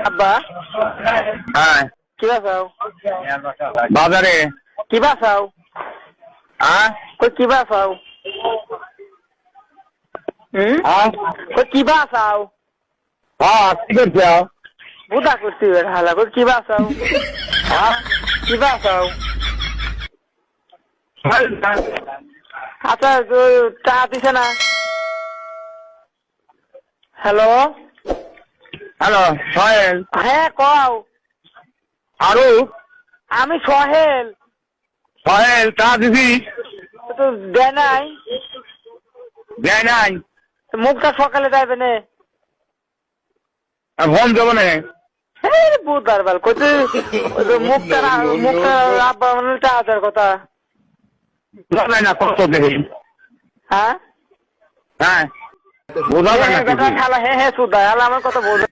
আব্বা হ্যাঁ কি বাসাও বাজারে কি বাসাও হ্যাঁ কই কি বাসাও হ্যাঁ কই কি বাসাও হ্যাঁ কি করছো বুদা করছি হালা কই কি বাসাও হ্যাঁ কি বাসাও আচ্ছা চা দিছে না হ্যালো হ্যালো সোহেল হ্যাঁ কও আরু আমি সোহেল সোহেল চা দিছি তো দেয় নাই দেয় নাই মুখটা সকালে যাইবে না ফোন দেবো না বুধবার বাল কইতে মুখটা আব্বা মানে টাকার কথা জানাই না কত দেখি হ্যাঁ হ্যাঁ বোঝা যায় না বেটা খালা হ্যাঁ হ্যাঁ সুদা আমার কথা বোঝা